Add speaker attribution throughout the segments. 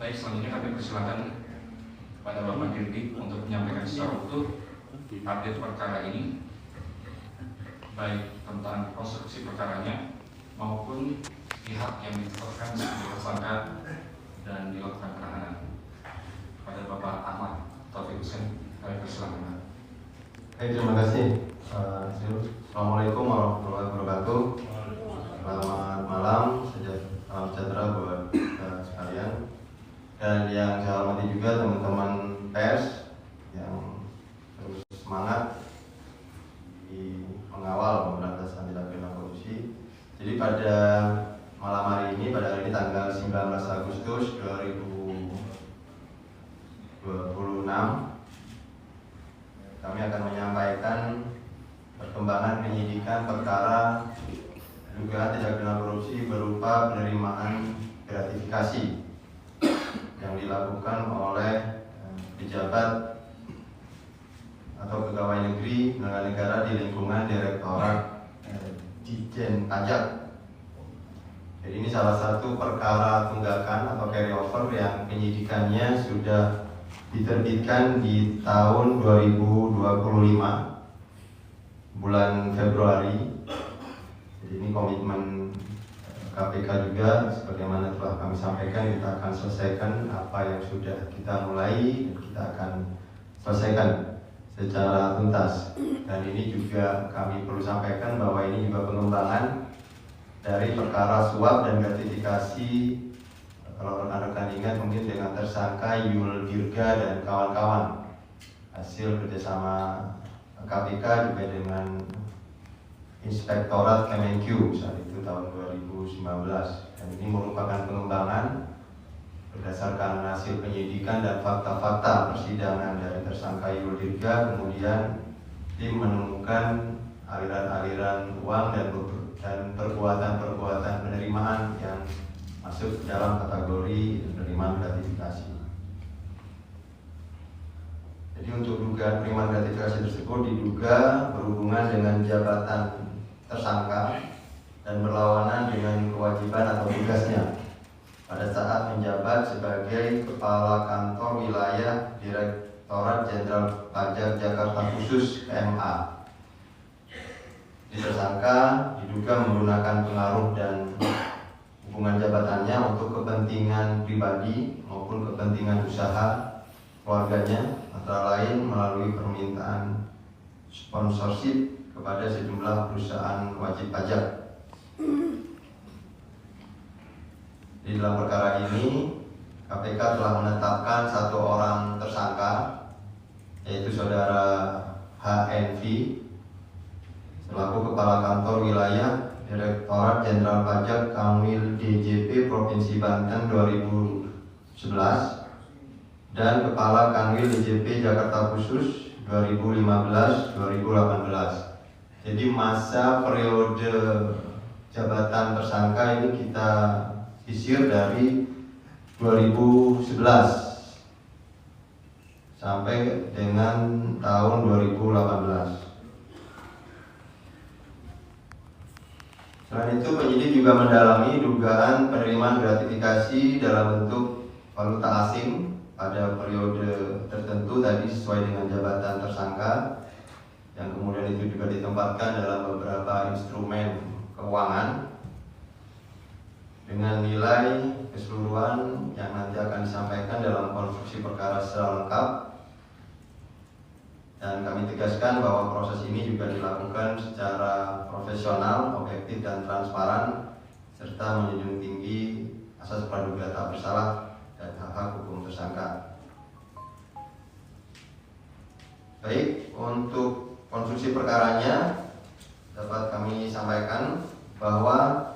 Speaker 1: Baik, selanjutnya kami persilakan kepada Bapak Dirdi untuk menyampaikan secara utuh update perkara ini, baik tentang konstruksi perkaranya maupun pihak yang ditetapkan sebagai tersangka dan dilakukan penahanan. Kepada Bapak Ahmad Taufik Hussein, kami persilakan.
Speaker 2: Terima kasih. Assalamualaikum warahmatullahi wabarakatuh. Selamat malam, salam sejahtera buat kita sekalian. Dan yang saya hormati juga teman-teman pers yang terus semangat di mengawal pemberantasan tindak pidana korupsi. Jadi pada malam hari ini, pada hari ini tanggal 19 Agustus 2026, kami akan menyampaikan perkembangan penyidikan perkara dugaan tindak pidana korupsi berupa penerimaan gratifikasi yang dilakukan oleh pejabat atau pegawai negeri penyelenggara negara di lingkungan Direktorat Ditjen Pajak. Jadi ini salah satu perkara tunggakan atau carryover yang penyidikannya sudah diterbitkan di tahun 2025 bulan Februari. Jadi ini komitmen KPK juga, sebagaimana telah kami sampaikan, kita akan selesaikan apa yang sudah kita mulai dan kita akan selesaikan secara tuntas. Dan ini juga kami perlu sampaikan bahwa ini juga pengembangan dari perkara suap dan gratifikasi. Kalau rekan-rekan ingat mungkin dengan tersangka Yul Dirga dan kawan-kawan, hasil kerjasama KPK juga dengan Inspektorat Kemenq saat itu tahun 2019. Dan ini merupakan pengembangan berdasarkan hasil penyidikan dan fakta-fakta persidangan dari tersangka Yul Dirga. Kemudian tim menemukan aliran-aliran uang dan perbuatan-perbuatan penerimaan yang masuk dalam kategori penerimaan gratifikasi. Jadi untuk dugaan penerimaan gratifikasi tersebut diduga berhubungan dengan jabatan tersangka dan berlawanan dengan kewajiban atau tugasnya pada saat menjabat sebagai Kepala Kantor Wilayah Direktorat Jenderal Pajak Jakarta Khusus PMA. Tersangka diduga menggunakan pengaruh dan hubungan jabatannya untuk kepentingan pribadi maupun kepentingan usaha keluarganya, antara lain melalui permintaan sponsorship kepada sejumlah perusahaan wajib pajak. Di dalam perkara ini, KPK telah menetapkan satu orang tersangka, yaitu saudara HNV selaku Kepala Kantor Wilayah Direktorat Jenderal Pajak Kanwil DJP Provinsi Banten 2011 dan Kepala Kanwil DJP Jakarta Khusus 2015-2018. Jadi masa periode jabatan tersangka ini kita sisir dari 2011 sampai dengan tahun 2018. Selain itu, penyidik juga mendalami dugaan penerimaan gratifikasi dalam bentuk valuta asing pada periode tertentu tadi sesuai dengan jabatan tersangka, yang kemudian itu juga ditempatkan dalam beberapa instrumen keuangan dengan nilai keseluruhan yang nanti akan disampaikan dalam konstruksi perkara secara lengkap. Dan kami tegaskan bahwa proses ini juga dilakukan secara profesional, objektif dan transparan, serta menjunjung tinggi asas praduga tak bersalah dan hak-hak hukum tersangka. Baik, untuk konstruksi perkaranya dapat kami sampaikan bahwa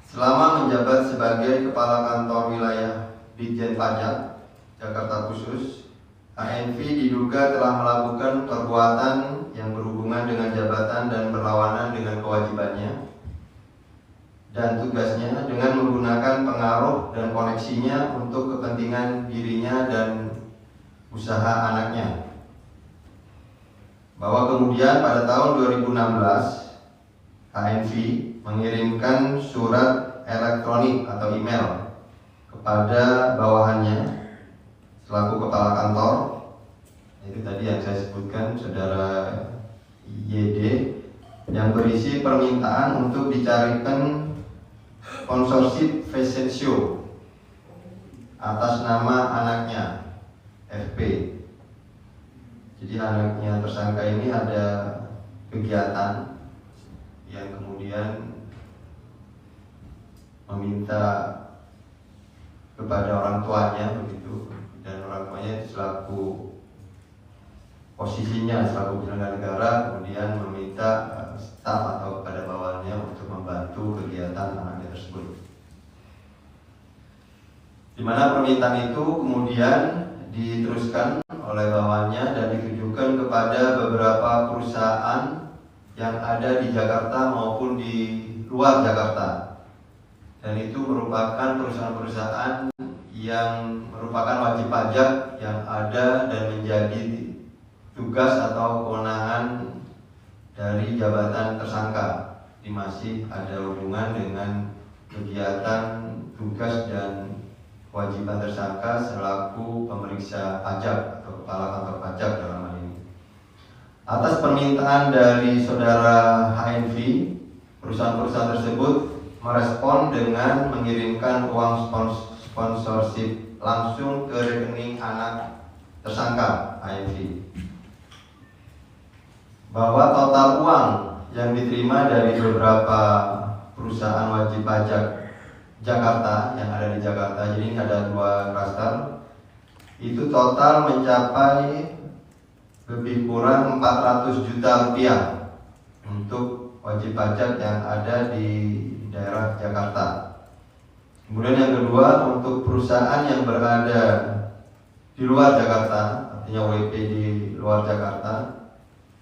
Speaker 2: selama menjabat sebagai Kepala Kantor Wilayah Ditjen Pajak Jakarta Khusus, HNV diduga telah melakukan perbuatan yang berhubungan dengan jabatan dan berlawanan dengan kewajibannya dan tugasnya dengan menggunakan pengaruh dan koneksinya untuk kepentingan dirinya dan usaha anaknya. Bahwa kemudian pada tahun 2016 HNV mengirimkan surat elektronik atau email kepada bawahannya selaku kepala kantor, itu tadi yang saya sebutkan saudara YD, yang berisi permintaan untuk dicarikan sponsorship fashion show atas nama anaknya FP. Jadi anaknya tersangka ini ada kegiatan yang kemudian meminta kepada orang tuanya begitu, dan orang tuanya itu selaku posisinya selaku penyelenggara negara kemudian meminta staf atau kepada bawahannya untuk membantu kegiatan anaknya tersebut. Di mana permintaan itu kemudian diteruskan oleh bawahannya dan ditujukan kepada beberapa perusahaan yang ada di Jakarta maupun di luar Jakarta, dan itu merupakan perusahaan-perusahaan yang merupakan wajib pajak yang ada dan menjadi tugas atau kewenangan dari jabatan tersangka. Ini masih ada hubungan dengan kegiatan tugas dan kewajiban tersangka selaku pemeriksa pajak atau kepala kantor pajak dalam hal ini. Atas permintaan dari saudara HNV, perusahaan-perusahaan tersebut merespon dengan mengirimkan uang sponsorship langsung ke rekening anak tersangka HNV. Bahwa total uang yang diterima dari beberapa perusahaan wajib pajak Jakarta yang ada di Jakarta, jadi ini ada 2 klaster, itu total mencapai lebih kurang 400 juta rupiah untuk wajib pajak yang ada di daerah Jakarta. Kemudian yang kedua, untuk perusahaan yang berada di luar Jakarta, artinya WP di luar Jakarta,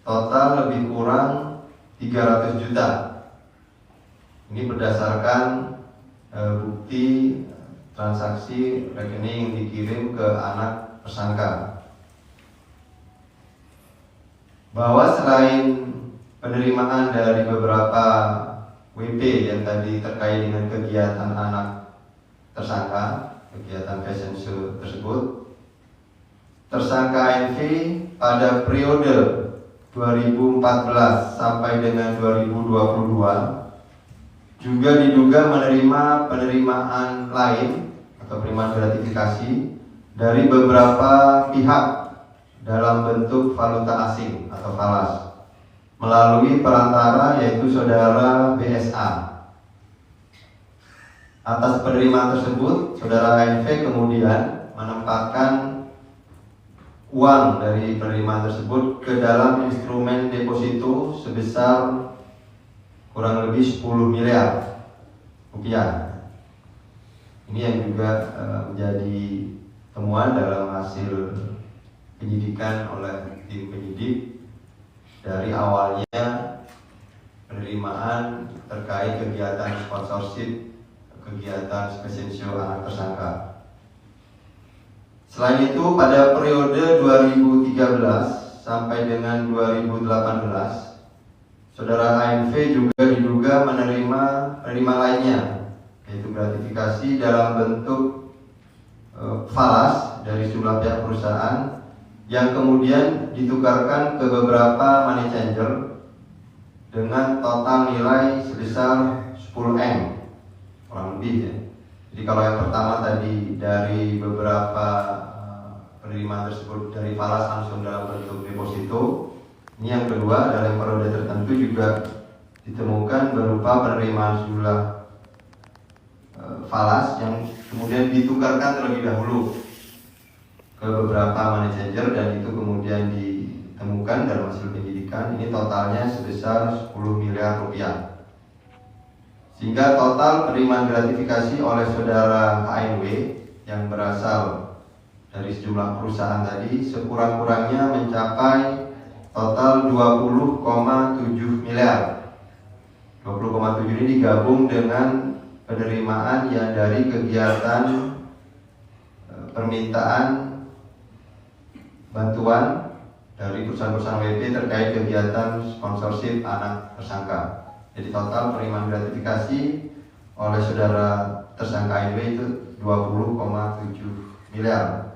Speaker 2: total lebih kurang 300 juta. Ini berdasarkan bukti transaksi rekening yang dikirim ke anak tersangka. Bahwa selain penerimaan dari beberapa WP yang tadi terkait dengan kegiatan anak tersangka, kegiatan fashion show tersebut, tersangka NV pada periode 2014 sampai dengan 2022 juga diduga menerima penerimaan lain atau penerimaan gratifikasi dari beberapa pihak dalam bentuk valuta asing atau falas melalui perantara yaitu saudara BSA. Atas penerimaan tersebut, saudara ANV kemudian menempatkan uang dari penerimaan tersebut ke dalam instrumen deposito sebesar kurang lebih 10 miliar rupiah. Ini yang juga menjadi temuan dalam hasil penyidikan oleh tim penyidik. Dari awalnya penerimaan terkait kegiatan sponsorship, kegiatan fashion show anak tersangka. Selain itu, pada periode 2013 sampai dengan 2018, saudara ANV juga diduga menerima lainnya, yaitu gratifikasi dalam bentuk falas dari sejumlah pihak perusahaan yang kemudian ditukarkan ke beberapa money changer dengan total nilai sebesar 10M kurang lebih ya. Jadi kalau yang pertama tadi dari beberapa penerimaan tersebut dari falas langsung dalam bentuk deposito, ini yang kedua dalam periode tertentu juga ditemukan berupa penerimaan sejumlah falas yang kemudian ditukarkan terlebih dahulu ke beberapa money changer, dan itu kemudian ditemukan dalam hasil penyidikan ini totalnya sebesar 10 miliar rupiah. Sehingga total penerimaan gratifikasi oleh saudara HNW yang berasal dari sejumlah perusahaan tadi sekurang-kurangnya mencapai total 20,7 miliar. 20,7 ini digabung dengan penerimaan yang dari kegiatan permintaan bantuan dari perusahaan-perusahaan WP terkait kegiatan sponsorship anak tersangka. Jadi total penerimaan gratifikasi oleh saudara tersangka NW itu 20,7 miliar.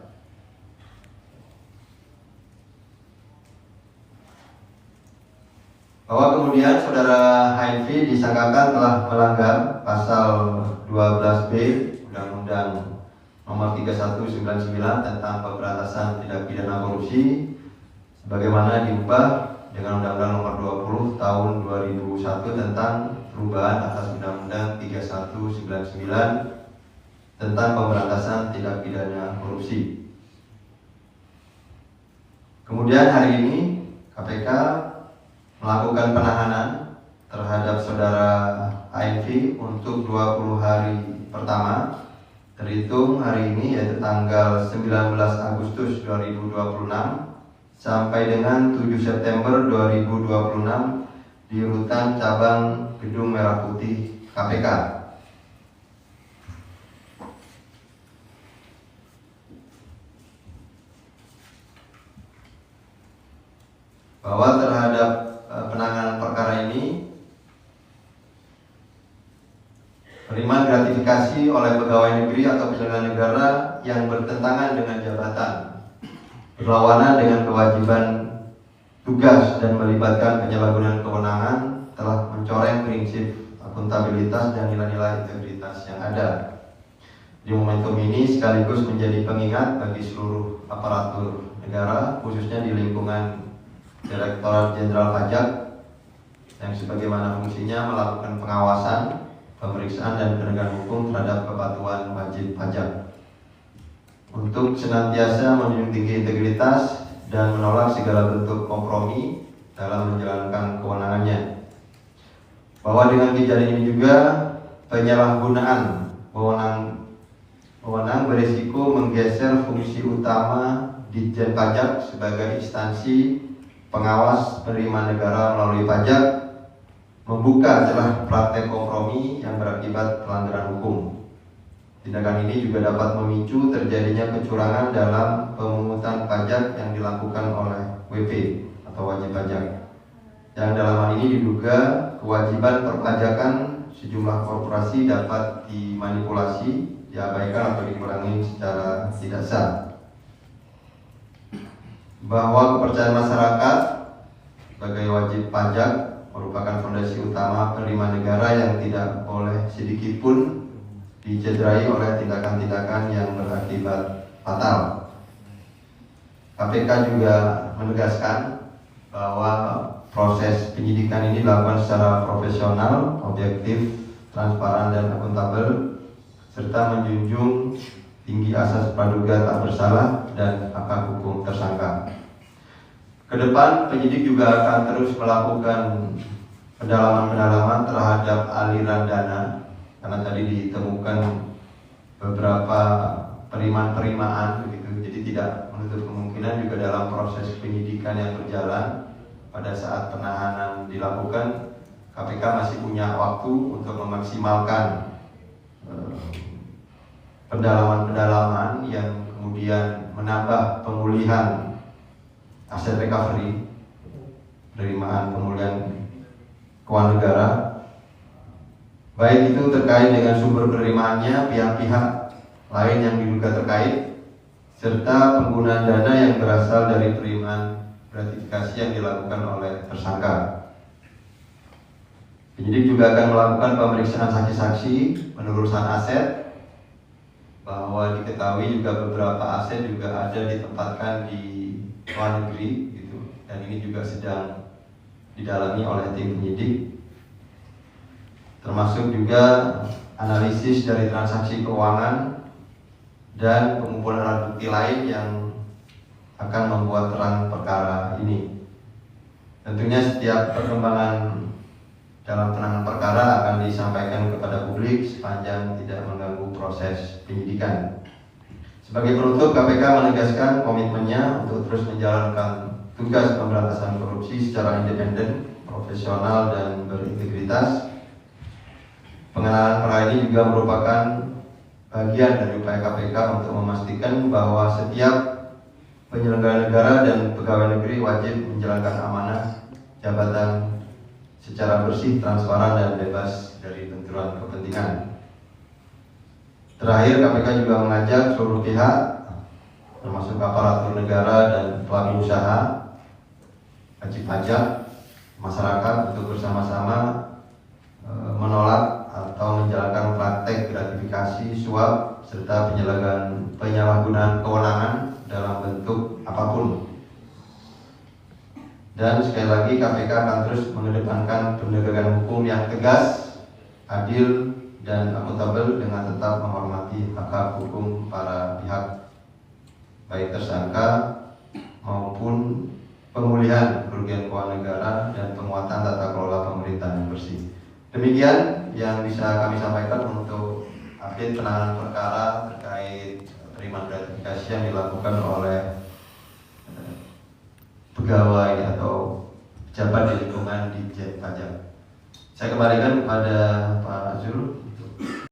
Speaker 2: Bahwa kemudian saudara HNV disangkakan telah melanggar pasal 12B Undang-Undang Nomor 3199 tentang pemberantasan tindak pidana korupsi sebagaimana diubah dengan Undang-Undang Nomor 20 Tahun 2001 tentang perubahan atas Undang-Undang 3199 tentang pemberantasan tindak pidana korupsi. Kemudian hari ini KPK melakukan penahanan terhadap saudara ANV untuk 20 hari pertama terhitung hari ini, yaitu tanggal 19 Agustus 2026 sampai dengan 7 September 2026 di Rutan Cabang Gedung Merah Putih KPK. Bahwa terhadap penanganan perkara ini, penerimaan gratifikasi oleh pegawai negeri atau penyelenggara negara yang bertentangan dengan jabatan, berlawanan dengan kewajiban tugas dan melibatkan penyalahgunaan kewenangan telah mencoreng prinsip akuntabilitas dan nilai-nilai integritas yang ada. Di momentum ini sekaligus menjadi pengingat bagi seluruh aparatur negara, khususnya di lingkungan Direktorat Jenderal Pajak yang sebagaimana fungsinya melakukan pengawasan, pemeriksaan dan penegakan hukum terhadap kepatuhan wajib pajak untuk senantiasa menjunjung tinggi integritas dan menolak segala bentuk kompromi dalam menjalankan kewenangannya. Bahwa dengan kejadian ini juga penyalahgunaan wewenang berisiko menggeser fungsi utama Ditjen Pajak sebagai instansi pengawas penerimaan negara melalui pajak, membuka celah praktek kompromi yang berakibat pelanggaran hukum. Tindakan ini juga dapat memicu terjadinya kecurangan dalam pemungutan pajak yang dilakukan oleh WP atau wajib pajak. Yang dalam hal ini diduga kewajiban perpajakan sejumlah korporasi dapat dimanipulasi, diabaikan atau dikurangi secara tidak sah. Bahwa kepercayaan masyarakat sebagai wajib pajak merupakan fondasi utama penerimaan negara yang tidak boleh sedikit pun dicederai oleh tindakan-tindakan yang berakibat fatal. KPK juga menegaskan bahwa proses penyidikan ini dilakukan secara profesional, objektif, transparan dan akuntabel, serta menjunjung tinggi asas praduga tak bersalah dan hak hukum tersangka. Kedepan penyidik juga akan terus melakukan pendalaman terhadap aliran dana, karena tadi ditemukan beberapa perimaan begitu. Jadi tidak menutup kemungkinan juga dalam proses penyidikan yang berjalan pada saat penahanan dilakukan, KPK masih punya waktu untuk memaksimalkan pendalaman yang kemudian menambah pemulihan aset recovery, penerimaan pemulihan keuangan negara, baik itu terkait dengan sumber penerimaannya, pihak-pihak lain yang diduga terkait, serta penggunaan dana yang berasal dari penerimaan gratifikasi yang dilakukan oleh tersangka. Penyidik juga akan melakukan pemeriksaan saksi-saksi, penelusuran aset, bahwa diketahui juga beberapa aset juga ada ditempatkan di luar negeri gitu, dan ini juga sedang didalami oleh tim penyidik, termasuk juga analisis dari transaksi keuangan dan pengumpulan alat bukti lain yang akan membuat terang perkara ini. Tentunya setiap perkembangan dalam penanganan perkara akan disampaikan kepada publik sepanjang tidak mengganggu proses penyidikan. Sebagai penutup, KPK menegaskan komitmennya untuk terus menjalankan tugas pemberantasan korupsi secara independen, profesional, dan berintegritas. Pengenalan perkara ini juga merupakan bagian dari upaya KPK untuk memastikan bahwa setiap penyelenggara negara dan pegawai negeri wajib menjalankan amanah jabatan secara bersih, transparan, dan bebas dari benturan kepentingan. Terakhir, KPK juga mengajak seluruh pihak, termasuk aparatur negara dan pelaku usaha, wajib pajak, masyarakat untuk bersama-sama menolak atau menjalankan praktek gratifikasi, suap, serta penyalahgunaan kewenangan dalam bentuk apapun. Dan sekali lagi, KPK akan terus mengedepankan penegakan hukum yang tegas, adil, dan akuntabel dengan tetap menghormati hak hukum para pihak, baik tersangka maupun pemulihan kerugian keuangan negara dan penguatan tata kelola pemerintahan yang bersih. Demikian yang bisa kami sampaikan untuk update penanganan perkara terkait penerimaan gratifikasi yang dilakukan oleh pegawai atau pejabat di lingkungan Ditjen Pajak. Saya kembalikan kepada Pak Azrul.